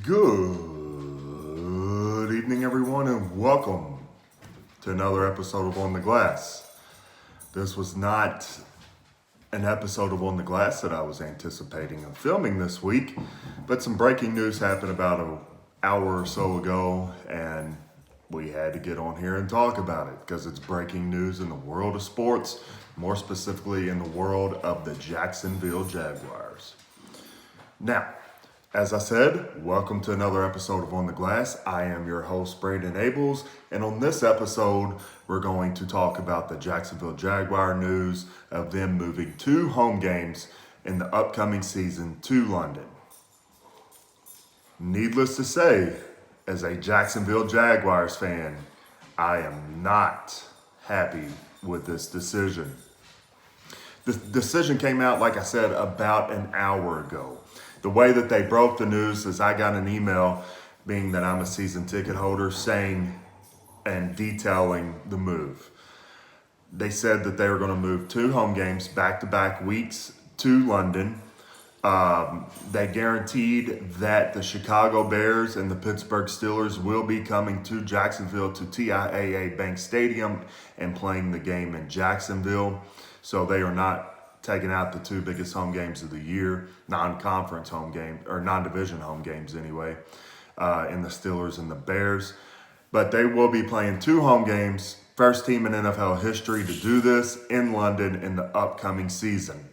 Good evening, everyone, and welcome to another episode of On the Glass. This was not an episode of On the Glass that I was anticipating of filming this week, but some breaking news happened about an hour or so ago, and we had to get on here and talk about it because it's breaking news in the world of sports, more specifically in the world of the Jacksonville Jaguars. Now, as I said, welcome to another episode of On the Glass. I am your host, Brandon Abels, and on this episode, we're going to talk about the Jacksonville Jaguar news of them moving 2 home games in the upcoming season to London. Needless to say, as a Jacksonville Jaguars fan, I am not happy with this decision. The decision came out, like I said, about an hour ago. The way that they broke the news is I got an email, being that I'm a season ticket holder, saying and detailing the move. They said that they were going to move 2 home games back-to-back weeks to London. They guaranteed that the Chicago Bears and the Pittsburgh Steelers will be coming to Jacksonville to TIAA Bank Stadium and playing the game in Jacksonville. So they are not taking out the 2 biggest home games of the year, non-conference home game, or non-division home games anyway, in the Steelers and the Bears. But they will be playing 2 home games, first team in NFL history to do this in London in the upcoming season.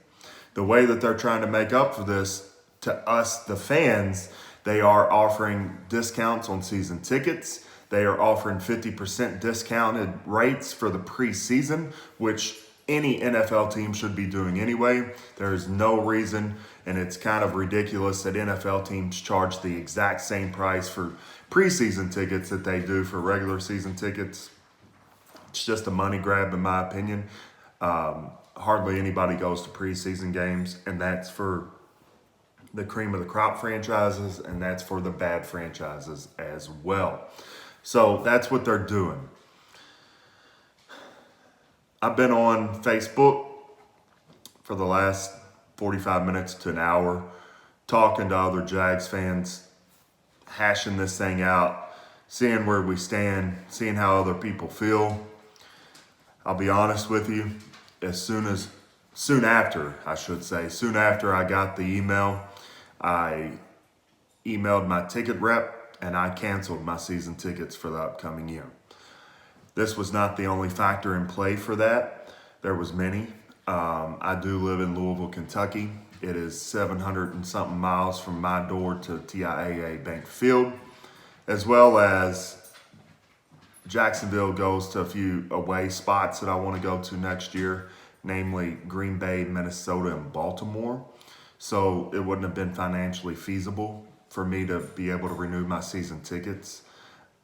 The way that they're trying to make up for this, to us, the fans, they are offering discounts on season tickets. They are offering 50% discounted rates for the preseason, which any NFL team should be doing anyway. There is no reason, and it's kind of ridiculous that NFL teams charge the exact same price for preseason tickets that they do for regular season tickets. It's just a money grab, in my opinion. Hardly anybody goes to preseason games, and that's for the cream of the crop franchises, and that's for the bad franchises as well. So that's what they're doing. I've been on Facebook for the last 45 minutes to an hour talking to other Jags fans, hashing this thing out, seeing where we stand, seeing how other people feel. I'll be honest with you, soon after I got the email, I emailed my ticket rep and I canceled my season tickets for the upcoming year. This was not the only factor in play for that. There was many. I do live in Louisville, Kentucky. It is 700 and something miles from my door to TIAA Bank Field, as well as Jacksonville goes to a few away spots that I want to go to next year, namely Green Bay, Minnesota, and Baltimore. So it wouldn't have been financially feasible for me to be able to renew my season tickets.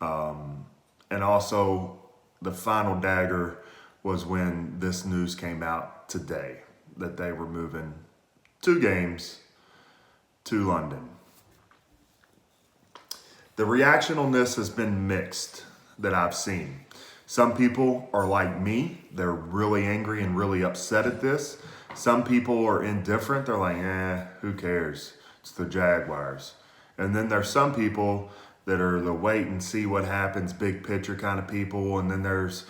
And also, the final dagger was when this news came out today that they were moving 2 games to London. The reaction on this has been mixed that I've seen. Some people are like me. They're really angry and really upset at this. Some people are indifferent. They're like, who cares? It's the Jaguars. And then there's some people that are the wait and see what happens, big picture kind of people. And then there's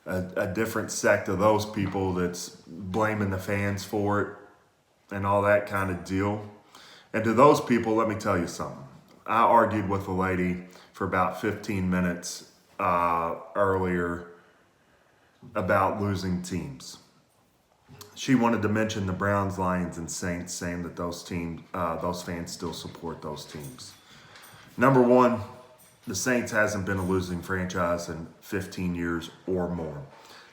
a different sect of those people that's blaming the fans for it and all that kind of deal. And to those people, let me tell you something. I argued with a lady for about 15 minutes earlier about losing teams. She wanted to mention the Browns, Lions, and Saints, saying that those fans still support those teams. Number one, the Saints hasn't been a losing franchise in 15 years or more.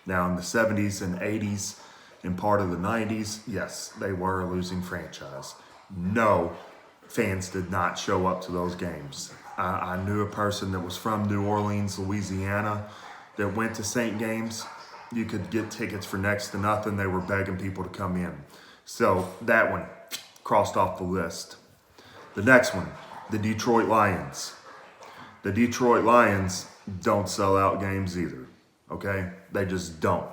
Now, in the 70s and 80s and part of the 90s, yes, they were a losing franchise. No, fans did not show up to those games. I knew a person that was from New Orleans, Louisiana, that went to Saint games. You could get tickets for next to nothing. They were begging people to come in. So that one crossed off the list. The next one, the Detroit Lions. The Detroit Lions don't sell out games either, okay? They just don't.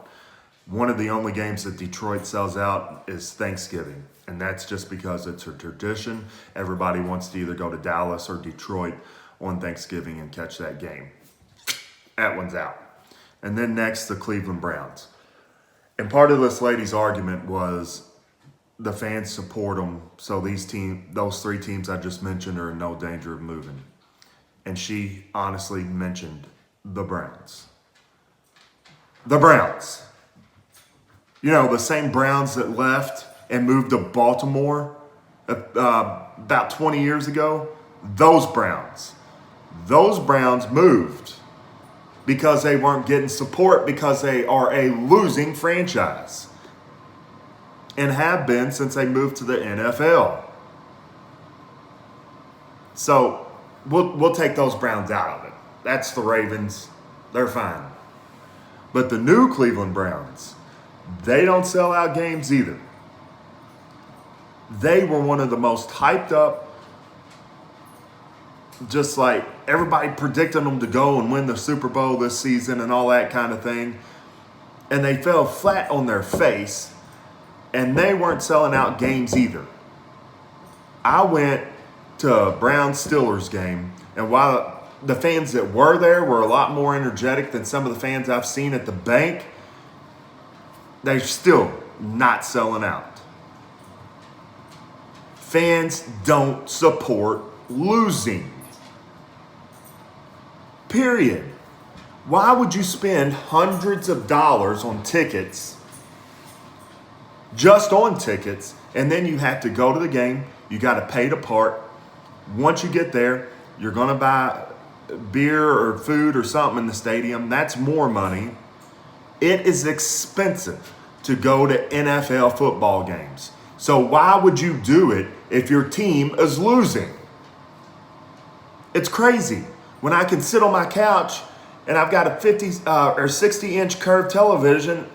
One of the only games that Detroit sells out is Thanksgiving. And that's just because it's a tradition. Everybody wants to either go to Dallas or Detroit on Thanksgiving and catch that game. That one's out. And then next, the Cleveland Browns. And part of this lady's argument was the fans support them, so those three teams I just mentioned are in no danger of moving. And she honestly mentioned the Browns. The Browns. You know, the same Browns that left and moved to Baltimore about 20 years ago. Those Browns moved because they weren't getting support because they are a losing franchise and have been since they moved to the NFL. So we'll take those Browns out of it. That's the Ravens. They're fine. But the new Cleveland Browns, they don't sell out games either. They were one of the most hyped up, just like everybody predicting them to go and win the Super Bowl this season and all that kind of thing. And they fell flat on their face, and they weren't selling out games either. I went to a Browns-Steelers game, and while the fans that were there were a lot more energetic than some of the fans I've seen at the bank, they're still not selling out. Fans don't support losing. Period. Why would you spend hundreds of dollars on tickets, just on tickets, and then you have to go to the game, you got to pay to park. Once you get there, you're going to buy beer or food or something in the stadium. That's more money. It is expensive to go to NFL football games. So why would you do it if your team is losing? It's crazy. When I can sit on my couch and I've got a 50 or 60-inch curved television,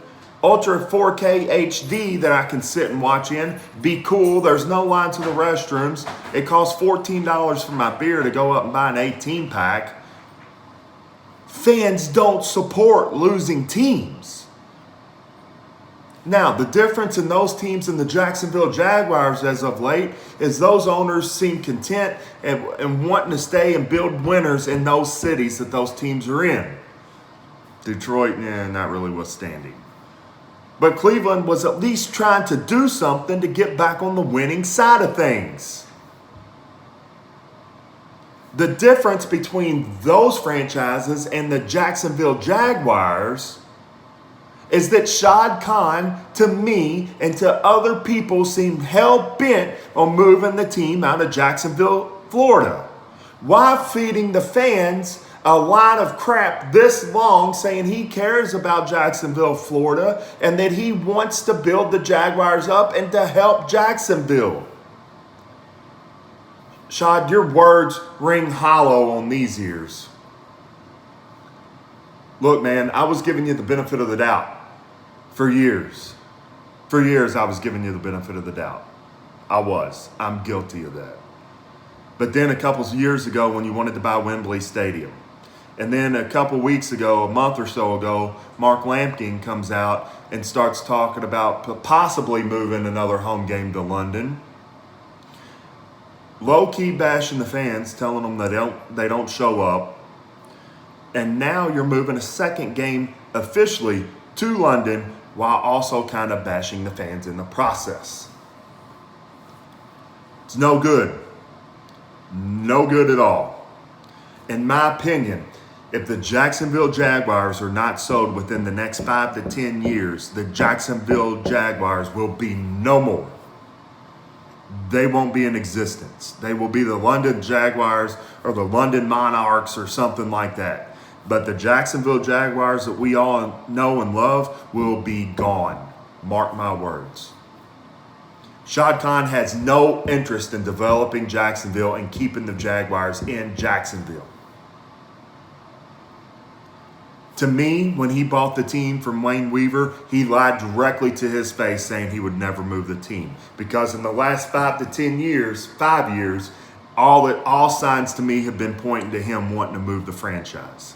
Ultra 4K HD that I can sit and watch in, be cool. There's no line to the restrooms. It costs $14 for my beer to go up and buy an 18-pack. Fans don't support losing teams. Now, the difference in those teams and the Jacksonville Jaguars as of late is those owners seem content and wanting to stay and build winners in those cities that those teams are in. Detroit, not really withstanding. But Cleveland was at least trying to do something to get back on the winning side of things. The difference between those franchises and the Jacksonville Jaguars is that Shad Khan, to me and to other people, seemed hell-bent on moving the team out of Jacksonville, Florida. Why feeding the fans a line of crap this long saying he cares about Jacksonville, Florida, and that he wants to build the Jaguars up and to help Jacksonville? Shad, your words ring hollow on these ears. Look, man, I was giving you the benefit of the doubt for years. For years, I was giving you the benefit of the doubt. I'm guilty of that. But then a couple of years ago when you wanted to buy Wembley Stadium, and then a couple weeks ago, a month or so ago, Mark Lampkin comes out and starts talking about possibly moving another home game to London. Low-key bashing the fans, telling them they don't show up. And now you're moving a second game officially to London while also kind of bashing the fans in the process. It's no good. No good at all. In my opinion, if the Jacksonville Jaguars are not sold within the next 5 to 10 years, the Jacksonville Jaguars will be no more. They won't be in existence. They will be the London Jaguars or the London Monarchs or something like that. But the Jacksonville Jaguars that we all know and love will be gone. Mark my words. Shad Khan has no interest in developing Jacksonville and keeping the Jaguars in Jacksonville. To me, when he bought the team from Wayne Weaver, he lied directly to his face saying he would never move the team. Because in the last 5 to 10 years, 5 years, all signs to me have been pointing to him wanting to move the franchise.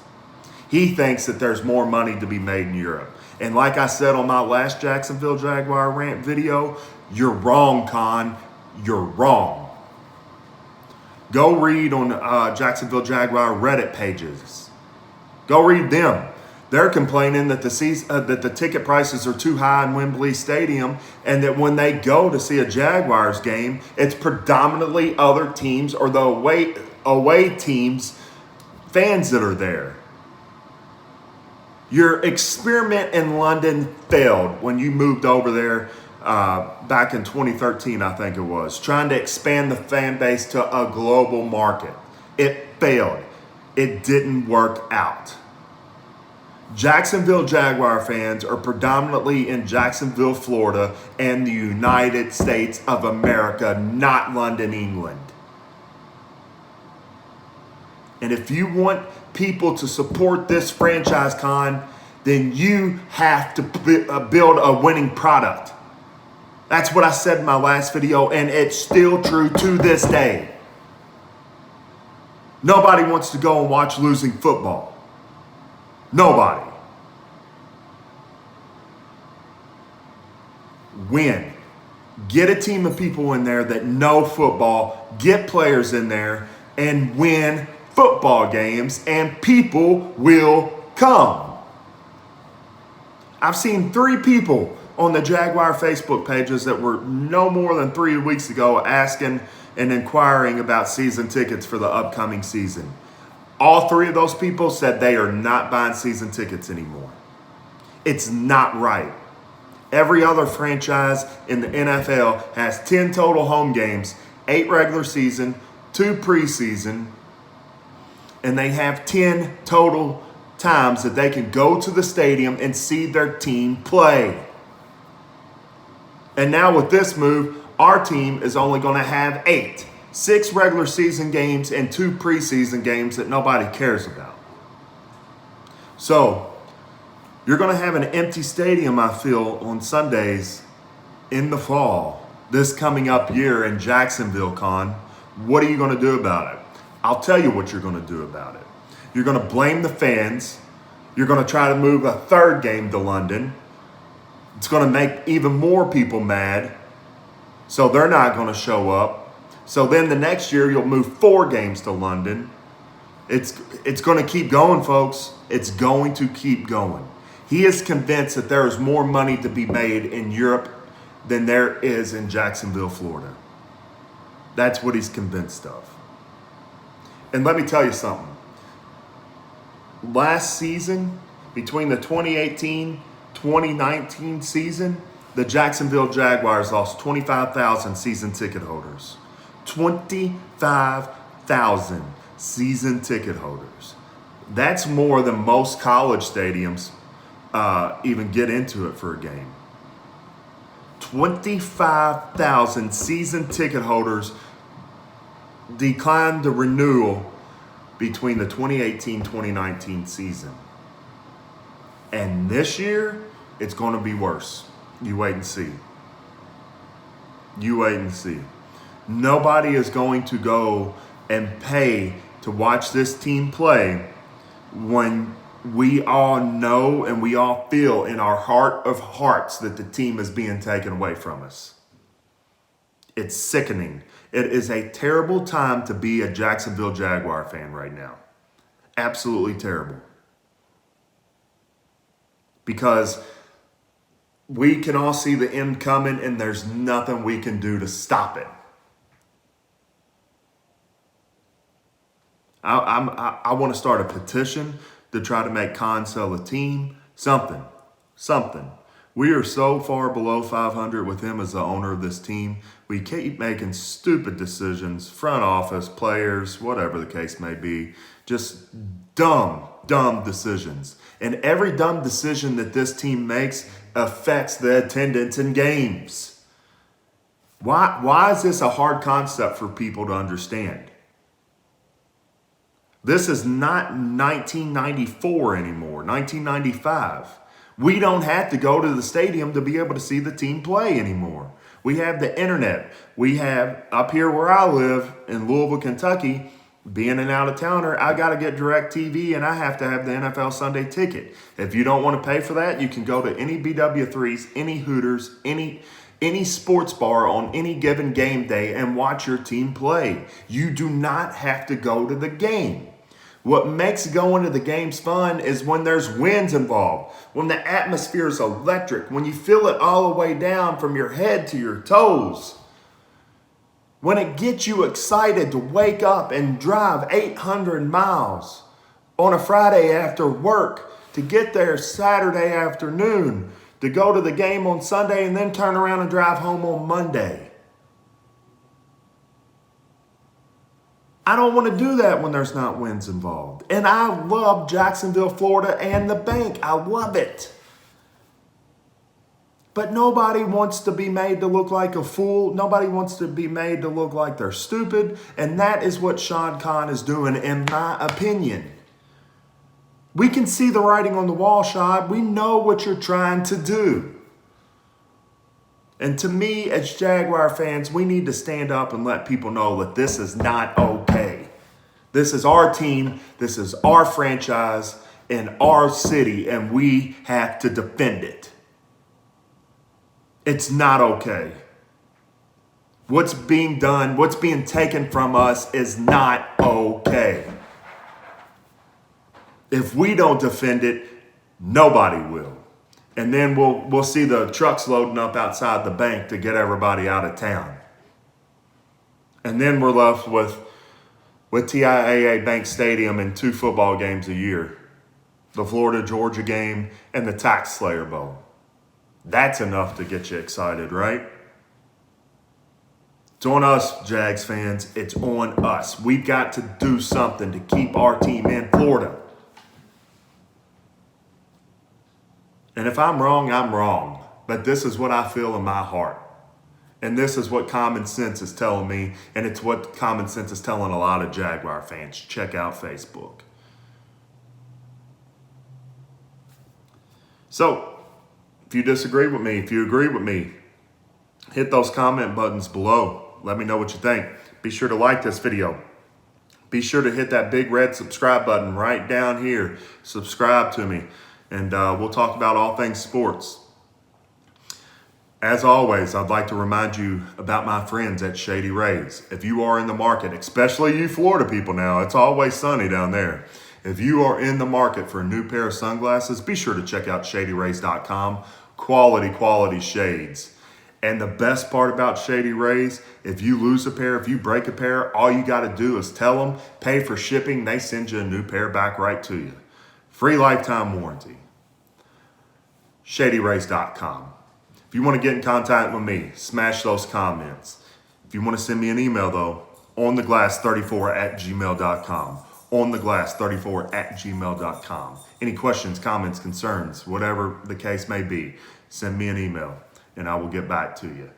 He thinks that there's more money to be made in Europe. And like I said on my last Jacksonville Jaguar rant video, you're wrong, Con. You're wrong. Go read on Jacksonville Jaguar Reddit pages. Go read them. They're complaining that the ticket prices are too high in Wembley Stadium, and that when they go to see a Jaguars game, it's predominantly other teams or the away teams' fans that are there. Your experiment in London failed when you moved over there back in 2013, I think it was, trying to expand the fan base to a global market. It failed. It didn't work out. Jacksonville Jaguar fans are predominantly in Jacksonville, Florida, and the United States of America, not London, England. And if you want people to support this franchise, Con, then you have to build a winning product. That's what I said in my last video, and it's still true to this day. Nobody wants to go and watch losing football. Nobody. Win. Get a team of people in there that know football, get players in there, and win football games, and people will come. I've seen 3 people on the Jaguar Facebook pages that were no more than 3 weeks ago asking and inquiring about season tickets for the upcoming season. All 3 of those people said they are not buying season tickets anymore. It's not right. Every other franchise in the NFL has 10 total home games, 8 regular season, 2 preseason, and they have 10 total times that they can go to the stadium and see their team play. And now with this move, our team is only going to have 8. 6 regular season games and 2 preseason games that nobody cares about. So, you're going to have an empty stadium, I feel, on Sundays in the fall, this coming up year in Jacksonville, Con. What are you going to do about it? I'll tell you what you're going to do about it. You're going to blame the fans. You're going to try to move a 3rd game to London. It's going to make even more people mad, so they're not going to show up. So then the next year, you'll move 4 games to London. It's going to keep going, folks. It's going to keep going. He is convinced that there is more money to be made in Europe than there is in Jacksonville, Florida. That's what he's convinced of. And let me tell you something. Last season, between the 2018-2019 season, the Jacksonville Jaguars lost 25,000 season ticket holders. 25,000 season ticket holders. That's more than most college stadiums even get into it for a game. 25,000 season ticket holders declined the renewal between the 2018-2019 season. And this year, it's going to be worse. You wait and see. You wait and see. Nobody is going to go and pay to watch this team play when we all know and we all feel in our heart of hearts that the team is being taken away from us. It's sickening. It is a terrible time to be a Jacksonville Jaguar fan right now. Absolutely terrible. Because we can all see the end coming and there's nothing we can do to stop it. I want to start a petition to try to make Khan sell a team. Something. We are so far below 500 with him as the owner of this team. We keep making stupid decisions, front office, players, whatever the case may be. Just dumb decisions. And every dumb decision that this team makes affects the attendance in games. Why is this a hard concept for people to understand? This is not 1994 anymore, 1995. We don't have to go to the stadium to be able to see the team play anymore. We have the internet. We have, up here where I live in Louisville, Kentucky, Being an out-of-towner, I got to get DirecTV and I have to have the NFL Sunday ticket. If you don't want to pay for that, you can go to any BW3s, any Hooters, any sports bar on any given game day and watch your team play. You do not have to go to the game. What makes going to the games fun is when there's wins involved, when the atmosphere is electric, when you feel it all the way down from your head to your toes. When it gets you excited to wake up and drive 800 miles on a Friday after work to get there Saturday afternoon, to go to the game on Sunday and then turn around and drive home on Monday. I don't want to do that when there's not wins involved. And I love Jacksonville, Florida and the bank. I love it. But nobody wants to be made to look like a fool. Nobody wants to be made to look like they're stupid. And that is what Shad Khan is doing, in my opinion. We can see the writing on the wall, Shad. We know what you're trying to do. And to me, as Jaguar fans, we need to stand up and let people know that this is not okay. This is our team. This is our franchise in our city, and we have to defend it. It's not okay. What's being done, what's being taken from us is not okay. If we don't defend it, nobody will. And then we'll see the trucks loading up outside the bank to get everybody out of town. And then we're left with TIAA Bank Stadium and 2 football games a year. The Florida-Georgia game and the Tax Slayer Bowl. That's enough to get you excited, right? It's on us, Jags fans. It's on us. We've got to do something to keep our team in Florida. And if I'm wrong, I'm wrong. But this is what I feel in my heart. And this is what common sense is telling me. And it's what common sense is telling a lot of Jaguar fans. Check out Facebook. So, if you disagree with me, if you agree with me, hit those comment buttons below. Let me know what you think. Be sure to like this video. Be sure to hit that big red subscribe button right down here. Subscribe to me. And we'll talk about all things sports. As always, I'd like to remind you about my friends at Shady Rays. If you are in the market, especially you Florida people now, it's always sunny down there. If you are in the market for a new pair of sunglasses, be sure to check out ShadyRays.com. Quality shades. And the best part about Shady Rays, if you lose a pair, if you break a pair, all you got to do is tell them, pay for shipping, they send you a new pair back right to you. Free lifetime warranty. ShadyRays.com. If you want to get in contact with me, smash those comments. If you want to send me an email, though, ontheglass34@gmail.com. ontheglass34@gmail.com. Any questions, comments, concerns, whatever the case may be, send me an email and I will get back to you.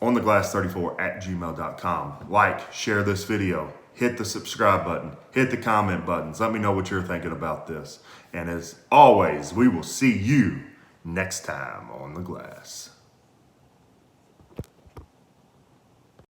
ontheglass34@gmail.com. Like, share this video, hit the subscribe button, hit the comment buttons. Let me know what you're thinking about this. And as always, we will see you next time on The Glass.